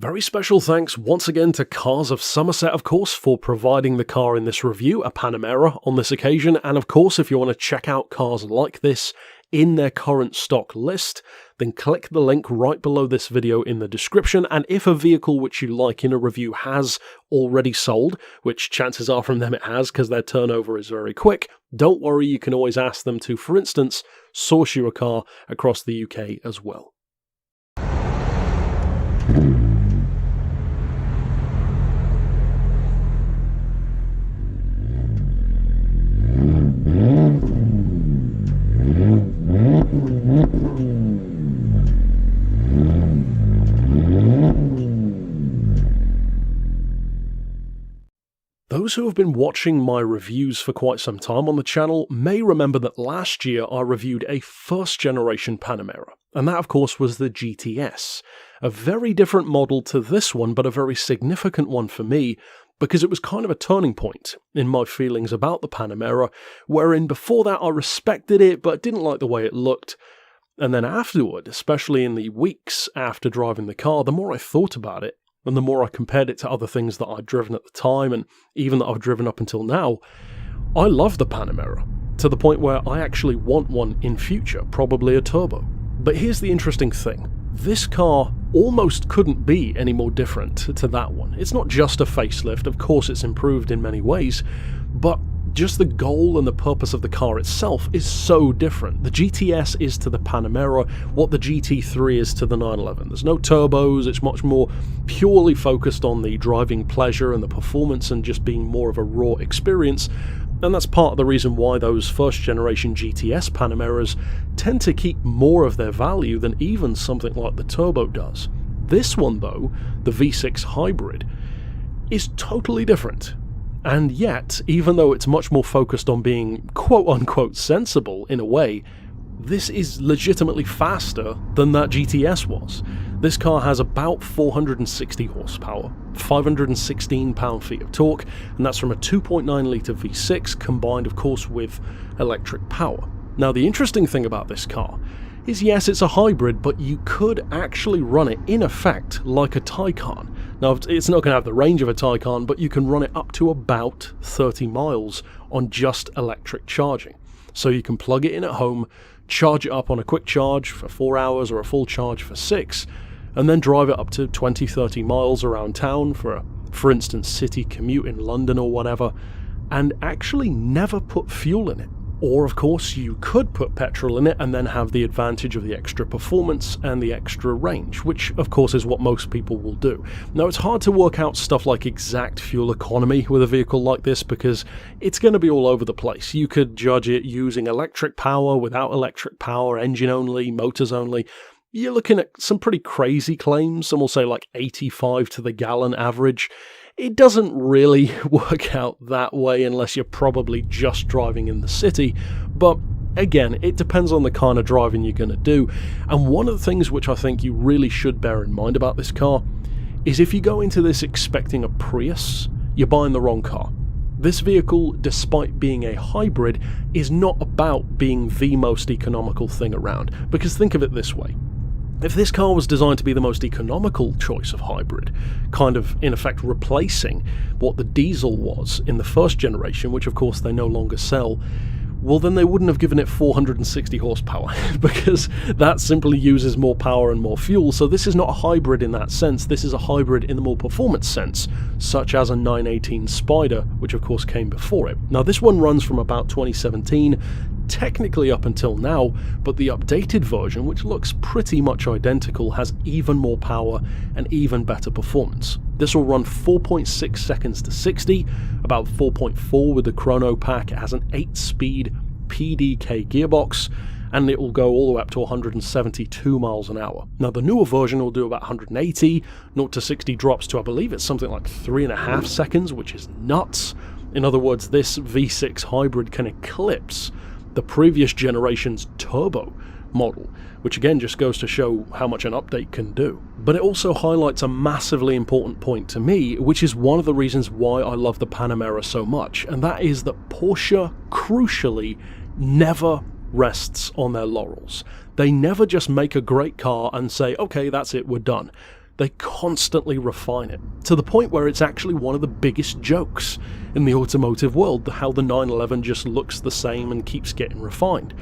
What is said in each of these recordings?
Very special thanks once again to Cars of Somerset, of course, for providing the car in this review, a Panamera on this occasion, and of course if you want to check out cars like this in their current stock list, then click the link right below this video in the description, and if a vehicle which you like in a review has already sold, which chances are from them it has because their turnover is very quick, don't worry, you can always ask them to, for instance, source you a car across the UK as well. Those who have been watching my reviews for quite some time on the channel may remember that last year I reviewed a first-generation Panamera, and that of course was the GTS. A very different model to this one, but a very significant one for me, because it was kind of a turning point in my feelings about the Panamera, wherein before that I respected it but didn't like the way it looked. And then afterward, especially in the weeks after driving the car, the more I thought about it, and the more I compared it to other things that I'd driven at the time, and even that I've driven up until now, I love the Panamera, to the point where I actually want one in future, probably a turbo. But here's the interesting thing. This car almost couldn't be any more different to that one. It's not just a facelift, of course it's improved in many ways, but just the goal and the purpose of the car itself is so different. The GTS is to the Panamera what the GT3 is to the 911. There's no turbos, it's much more purely focused on the driving pleasure and the performance and just being more of a raw experience. And that's part of the reason why those first-generation GTS Panameras tend to keep more of their value than even something like the turbo does. This one, though, the V6 Hybrid, is totally different. And yet, even though it's much more focused on being quote-unquote sensible in a way, this is legitimately faster than that GTS was. This car has about 460 horsepower, 516 pound-feet of torque, and that's from a 2.9 litre V6 combined, of course, with electric power. Now, the interesting thing about this car is, yes, it's a hybrid, but you could actually run it, in effect, like a Taycan. Now, it's not going to have the range of a Taycan, but you can run it up to about 30 miles on just electric charging. So you can plug it in at home, charge it up on a quick charge for 4 hours or a full charge for 6, and then drive it up to 20-30 miles around town for instance, city commute in London or whatever, and actually never put fuel in it. Or, of course, you could put petrol in it and then have the advantage of the extra performance and the extra range, which, of course, is what most people will do. Now, it's hard to work out stuff like exact fuel economy with a vehicle like this because it's going to be all over the place. You could judge it using electric power, without electric power, engine only, motors only. You're looking at some pretty crazy claims. Some will say like 85 to the gallon average. It doesn't really work out that way unless you're probably just driving in the city, but again, it depends on the kind of driving you're going to do. And one of the things which I think you really should bear in mind about this car is if you go into this expecting a Prius, you're buying the wrong car. This vehicle, despite being a hybrid, is not about being the most economical thing around, because think of it this way. If this car was designed to be the most economical choice of hybrid, kind of in effect replacing what the diesel was in the first generation, which of course they no longer sell, well then they wouldn't have given it 460 horsepower because that simply uses more power and more fuel. So this is not a hybrid in that sense, this is a hybrid in the more performance sense, such as a 918 Spider, which of course came before it. Now this one runs from about 2017, technically up until now, but the updated version, which looks pretty much identical, has even more power and even better performance. This will run 4.6 seconds to 60, about 4.4 with the chrono pack. It has an 8-speed PDK gearbox, and it will go all the way up to 172 miles an hour. Now the newer version will do about 180, 0 to 60 drops to, I believe it's something like 3.5 seconds, which is nuts. In other words, this V6 hybrid can eclipse the previous generation's turbo model, which again just goes to show how much an update can do. But it also highlights a massively important point to me, which is one of the reasons why I love the Panamera so much, and that is that Porsche, crucially, never rests on their laurels. They never just make a great car and say, okay, that's it, we're done. They constantly refine it, to the point where it's actually one of the biggest jokes in the automotive world, how the 911 just looks the same and keeps getting refined.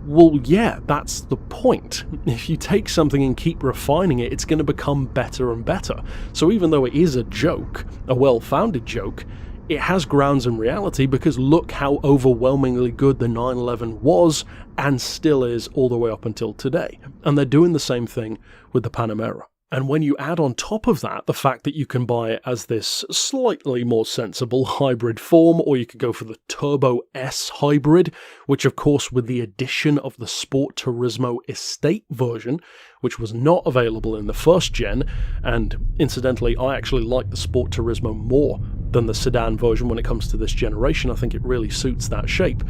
Well, yeah, that's the point. If you take something and keep refining it, it's going to become better and better. So even though it is a joke, a well-founded joke, it has grounds in reality, because look how overwhelmingly good the 911 was and still is all the way up until today. And they're doing the same thing with the Panamera. And when you add on top of that the fact that you can buy it as this slightly more sensible hybrid form, or you could go for the Turbo S Hybrid, which of course with the addition of the Sport Turismo Estate version, which was not available in the first gen, and incidentally I actually like the Sport Turismo more than the sedan version when it comes to this generation. I think it really suits that shape.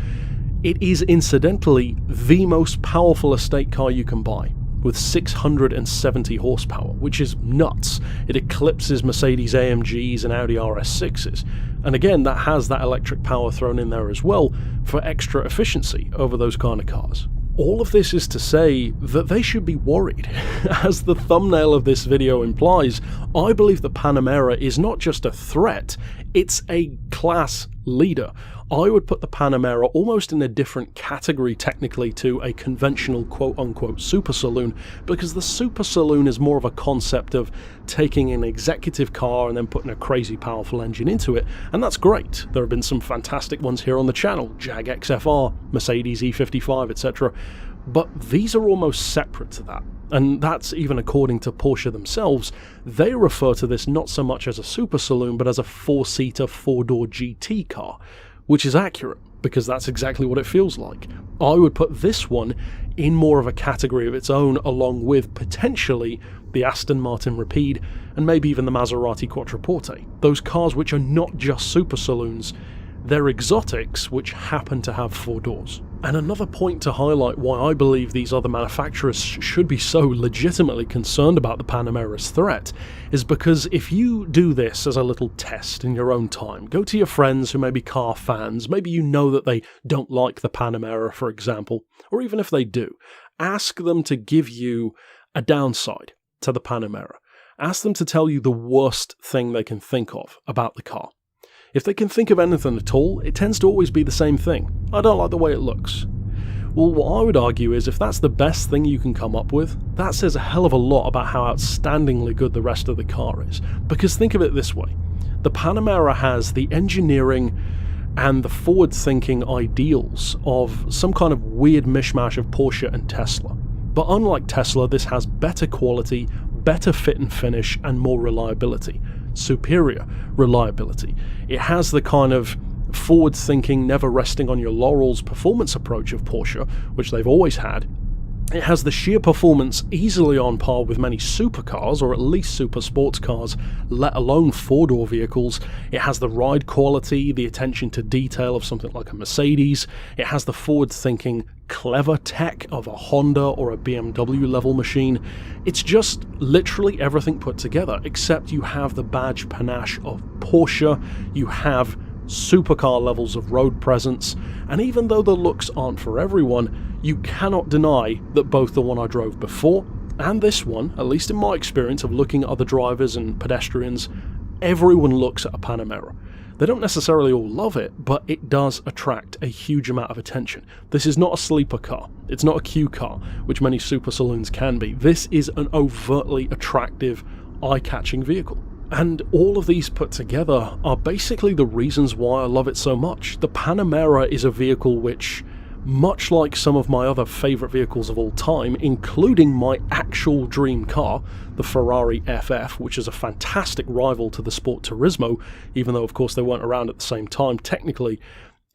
It is incidentally the most powerful estate car you can buy, with 670 horsepower, which is nuts. It eclipses Mercedes AMGs and Audi RS6s. And again, that has that electric power thrown in there as well for extra efficiency over those kind of cars. All of this is to say that they should be worried. As the thumbnail of this video implies, I believe the Panamera is not just a threat, it's a class leader. I would put the Panamera almost in a different category technically to a conventional quote-unquote super saloon, because the super saloon is more of a concept of taking an executive car and then putting a crazy powerful engine into it, and that's great. There have been some fantastic ones here on the channel, Jag XFR, Mercedes E55, etc. But these are almost separate to that. And that's even according to Porsche themselves. They refer to this not so much as a super saloon, but as a four-seater, four-door GT car, which is accurate, because that's exactly what it feels like. I would put this one in more of a category of its own, along with potentially the Aston Martin Rapide, and maybe even the Maserati Quattroporte. Those cars which are not just super saloons, they're exotics which happen to have four doors. And another point to highlight why I believe these other manufacturers should be so legitimately concerned about the Panamera's threat is because if you do this as a little test in your own time, go to your friends who may be car fans, maybe you know that they don't like the Panamera, for example, or even if they do, ask them to give you a downside to the Panamera. Ask them to tell you the worst thing they can think of about the car. If they can think of anything at all, it tends to always be the same thing. I don't like the way it looks. Well, what I would argue is if that's the best thing you can come up with, that says a hell of a lot about how outstandingly good the rest of the car is. Because think of it this way. The Panamera has the engineering and the forward-thinking ideals of some kind of weird mishmash of Porsche and Tesla. But unlike Tesla, this has better quality, better fit and finish, and more reliability. Superior reliability. It has the kind of forward-thinking, never resting on your laurels performance approach of Porsche, which they've always had. It has the sheer performance easily on par with many supercars, or at least super sports cars, let alone four-door vehicles. It has the ride quality, the attention to detail of something like a Mercedes. It has the forward-thinking, clever tech of a Honda or a BMW level machine. It's just literally everything put together, except you have the badge panache of Porsche, you have supercar levels of road presence, and even though the looks aren't for everyone, you cannot deny that both the one I drove before and this one, at least in my experience of looking at other drivers and pedestrians, everyone looks at a Panamera. They don't necessarily all love it, but it does attract a huge amount of attention. This is not a sleeper car. It's not a Q car, which many super saloons can be. This is an overtly attractive, eye-catching vehicle. And all of these put together are basically the reasons why I love it so much. The Panamera is a vehicle which, much like some of my other favourite vehicles of all time, including my actual dream car, the Ferrari FF, which is a fantastic rival to the Sport Turismo, even though of course they weren't around at the same time technically,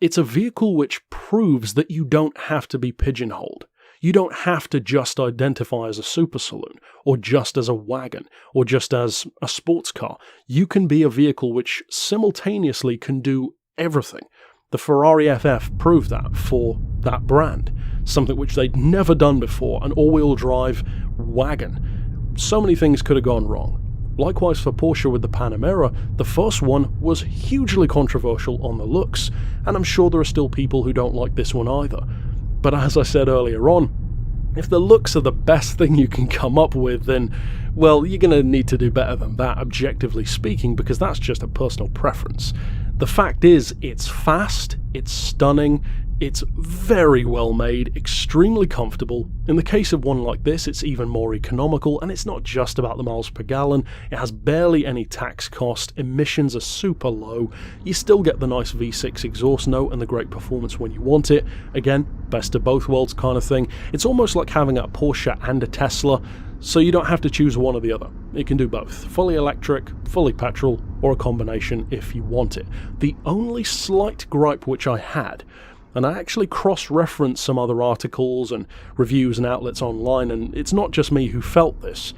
it's a vehicle which proves that you don't have to be pigeonholed. You don't have to just identify as a super saloon, or just as a wagon, or just as a sports car. You can be a vehicle which simultaneously can do everything. The Ferrari FF proved that for that brand, something which they'd never done before, an all-wheel drive wagon. So many things could have gone wrong. Likewise for Porsche with the Panamera, the first one was hugely controversial on the looks, and I'm sure there are still people who don't like this one either. But as I said earlier on, If the looks are the best thing you can come up with, then, well, you're going to need to do better than that, objectively speaking, because that's just a personal preference. The fact is, it's fast, it's stunning, it's very well made, extremely comfortable. In the case of one like this, it's even more economical, and it's not just about the miles per gallon. It has barely any tax cost, emissions are super low, you still get the nice V6 exhaust note and the great performance when you want it. Again, best of both worlds kind of thing. It's almost like having a Porsche and a Tesla, so you don't have to choose one or the other. It can do both, fully electric, fully petrol, or a combination if you want it. The only slight gripe which I had, and I actually cross-referenced some other articles and reviews and outlets online, and it's not just me who felt this,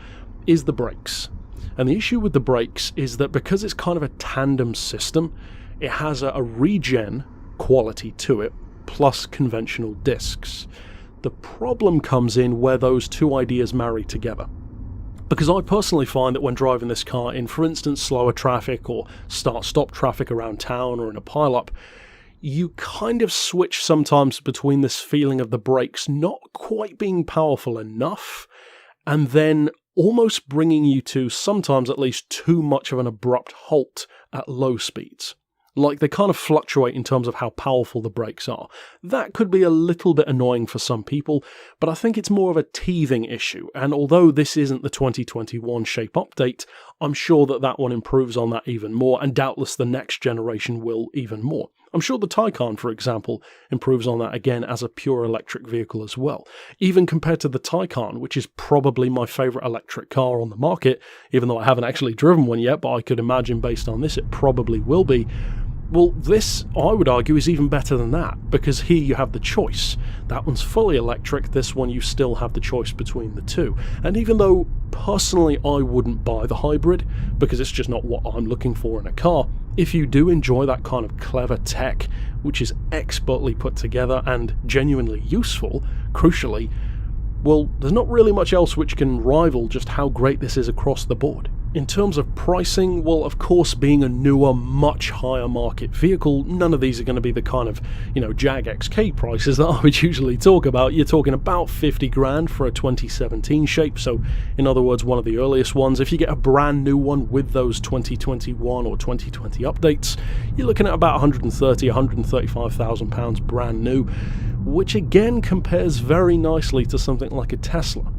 is the brakes. And the issue with the brakes is that because it's kind of a tandem system, it has a regen quality to it, plus conventional discs. The problem comes in where those two ideas marry together. Because I personally find that when driving this car in, for instance, slower traffic or start-stop traffic around town or in a pile-up, you kind of switch sometimes between this feeling of the brakes not quite being powerful enough, and then almost bringing you to, sometimes at least, too much of an abrupt halt at low speeds. Like, they kind of fluctuate in terms of how powerful the brakes are. That could be a little bit annoying for some people, but I think it's more of a teething issue, and although this isn't the 2021 shape update, I'm sure that that one improves on that even more, and doubtless the next generation will even more. I'm sure the Taycan, for example, improves on that again as a pure electric vehicle as well. Even compared to the Taycan, which is probably my favourite electric car on the market, even though I haven't actually driven one yet, but I could imagine based on this it probably will be. Well, this, I would argue, is even better than that, because here you have the choice. That one's fully electric, this one you still have the choice between the two. And even though, personally, I wouldn't buy the hybrid, because it's just not what I'm looking for in a car, if you do enjoy that kind of clever tech, which is expertly put together and genuinely useful, crucially, well, there's not really much else which can rival just how great this is across the board. In terms of pricing, well, of course, being a newer, much higher market vehicle, none of these are going to be the kind of, Jag XK prices that I would usually talk about. You're talking about 50 grand for a 2017 shape, so in other words, one of the earliest ones. If you get a brand new one with those 2021 or 2020 updates, you're looking at about 130, 135,000 pounds brand new, which again compares very nicely to something like a Tesla.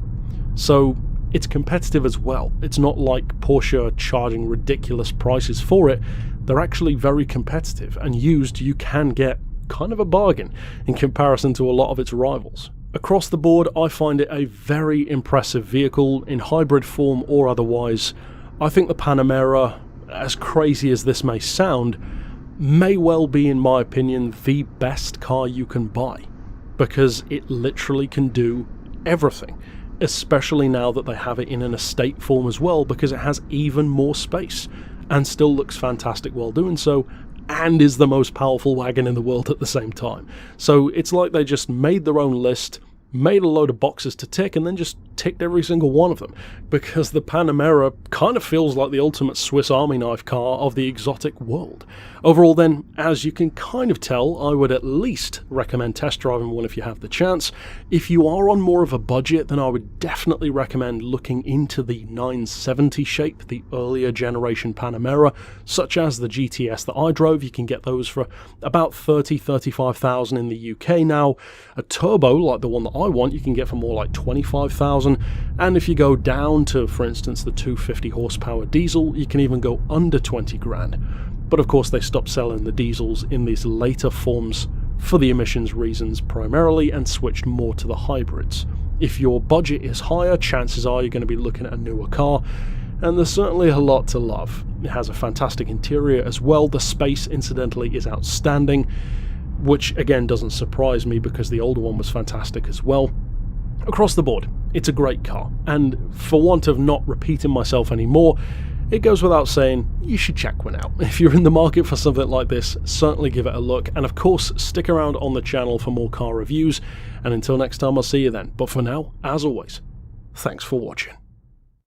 So it's competitive as well. It's not like Porsche are charging ridiculous prices for it. They're actually very competitive, and used you can get kind of a bargain in comparison to a lot of its rivals. Across the board, I find it a very impressive vehicle in hybrid form or otherwise. I think the Panamera, as crazy as this may sound, may well be, in my opinion, the best car you can buy, because it literally can do everything. Especially now that they have it in an estate form as well, because it has even more space and still looks fantastic while doing so, and is the most powerful wagon in the world at the same time. So it's like they just made their own list, made a load of boxes to tick, and then just ticked every single one of them, because the Panamera kind of feels like the ultimate Swiss Army knife car of the exotic world. Overall then, as you can kind of tell, I would at least recommend test driving one if you have the chance. If you are on more of a budget, then I would definitely recommend looking into the 970 shape, the earlier generation Panamera, such as the GTS that I drove. You can get those for about 35,000 in the UK now. A turbo, like the one that I want, you can get for more like 25,000. And if you go down to, for instance, the 250 horsepower diesel, you can even go under 20 grand. But of course they stopped selling the diesels in these later forms for the emissions reasons primarily, and switched more to the hybrids. If your budget is higher, chances are you're going to be looking at a newer car, and there's certainly a lot to love. It has a fantastic interior as well. The space, incidentally, is outstanding, which again doesn't surprise me because the older one was fantastic as well. Across the board, it's a great car, and for want of not repeating myself anymore, it goes without saying, you should check one out. If you're in the market for something like this, certainly give it a look, and of course, stick around on the channel for more car reviews, and until next time, I'll see you then. But for now, as always, thanks for watching.